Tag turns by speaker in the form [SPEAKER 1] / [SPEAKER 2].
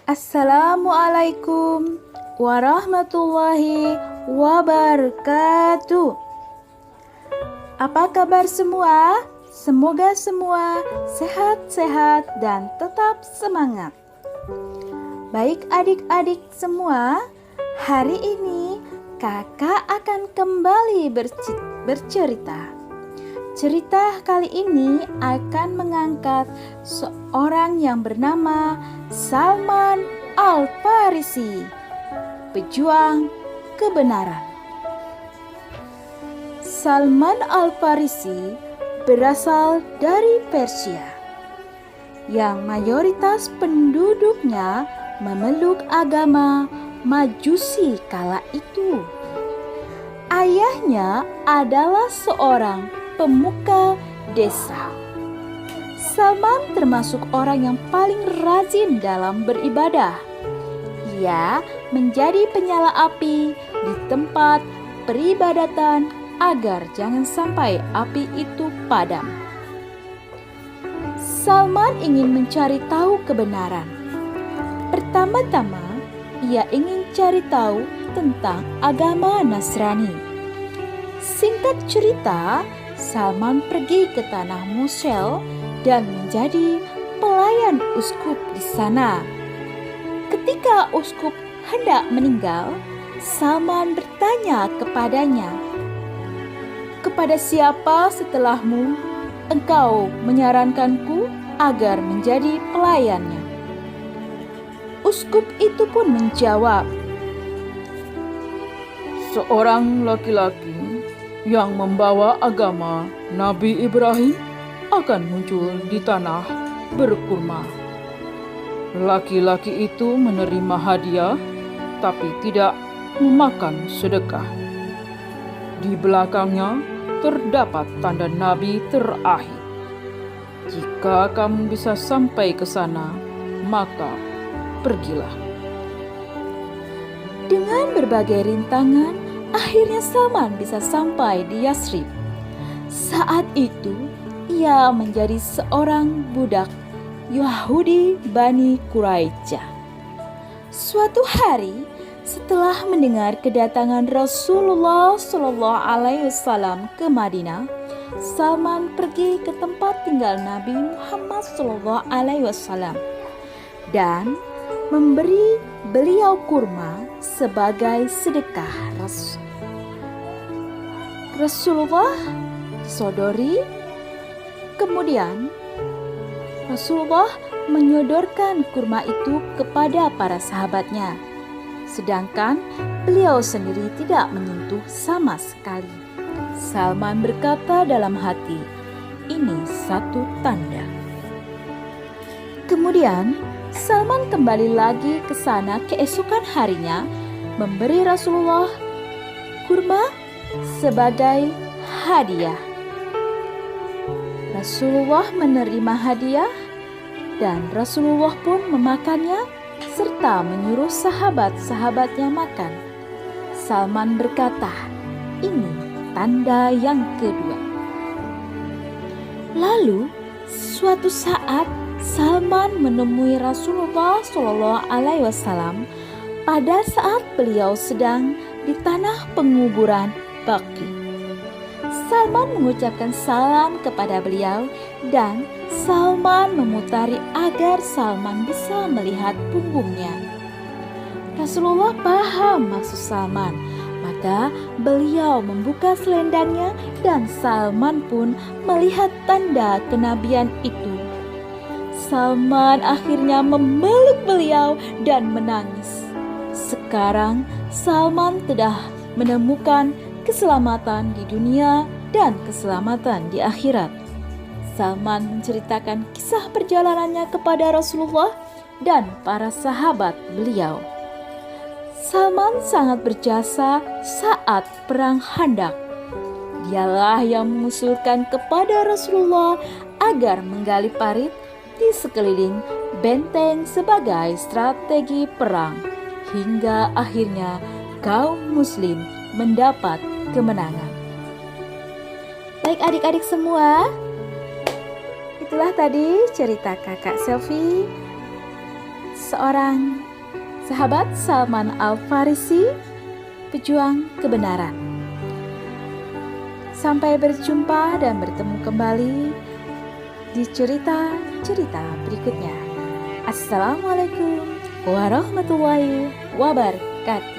[SPEAKER 1] Assalamualaikum warahmatullahi wabarakatuh. Apa kabar semua? Semoga semua sehat-sehat dan tetap semangat. Baik adik-adik semua, hari ini kakak akan kembali bercerita. Cerita kali ini akan mengangkat seorang yang bernama Salman Al-Farisi, pejuang kebenaran. Salman Al-Farisi berasal dari Persia, yang mayoritas penduduknya memeluk agama Majusi kala itu. Ayahnya adalah seorang pemuka desa. Salman termasuk orang yang paling rajin dalam beribadah. Ia menjadi penyala api di tempat peribadatan agar jangan sampai api itu padam. Salman ingin mencari tahu kebenaran. Pertama-tama, ia ingin cari tahu tentang agama Nasrani. Singkat cerita, Salman pergi ke tanah Mosul dan menjadi pelayan uskup di sana. Ketika uskup hendak meninggal, Salman bertanya kepadanya, "Kepada siapa setelahmu engkau menyarankanku agar menjadi pelayannya?" Uskup itu pun menjawab,
[SPEAKER 2] "Seorang laki-laki yang membawa agama Nabi Ibrahim akan muncul di tanah berkurma. Laki-laki itu menerima hadiah tapi tidak memakan sedekah. Di belakangnya terdapat tanda Nabi terakhir. Jika kamu bisa sampai ke sana, maka pergilah."
[SPEAKER 1] Dengan berbagai rintangan, akhirnya Salman bisa sampai di Yasrib. Saat itu, ia menjadi seorang budak Yahudi Bani Quraisy. Suatu hari, setelah mendengar kedatangan Rasulullah SAW ke Madinah, Salman pergi ke tempat tinggal Nabi Muhammad SAW dan memberi beliau kurma sebagai sedekah. Rasulullah disodori, kemudian Rasulullah menyodorkan kurma itu kepada para sahabatnya, sedangkan beliau sendiri tidak menyentuh sama sekali. Salman berkata dalam hati, "Ini satu tanda." Kemudian Salman kembali lagi ke sana keesokan harinya, memberi Rasulullah kurma sebagai hadiah. Rasulullah menerima hadiah dan Rasulullah pun memakannya serta menyuruh sahabat-sahabatnya makan. Salman berkata, "Ini tanda yang kedua." Lalu suatu saat Salman menemui Rasulullah SAW pada saat beliau sedang di tanah penguburan Baqi. Salman mengucapkan salam kepada beliau dan Salman memutari agar Salman bisa melihat punggungnya. Rasulullah paham maksud Salman, maka beliau membuka selendangnya dan Salman pun melihat tanda kenabian itu. Salman akhirnya memeluk beliau dan menangis. Sekarang Salman telah menemukan keselamatan di dunia dan keselamatan di akhirat. Salman menceritakan kisah perjalanannya kepada Rasulullah dan para sahabat beliau. Salman sangat berjasa saat perang Khandaq. Dialah yang mengusulkan kepada Rasulullah agar menggali parit di sekeliling benteng sebagai strategi perang, hingga akhirnya kaum muslim mendapat kemenangan. Baik adik-adik semua, itulah tadi cerita kakak Selfie seorang sahabat Salman Al-Farisi, pejuang kebenaran. Sampai berjumpa dan bertemu kembali di cerita-cerita berikutnya. Assalamualaikum warahmatullahi wabarakatuh.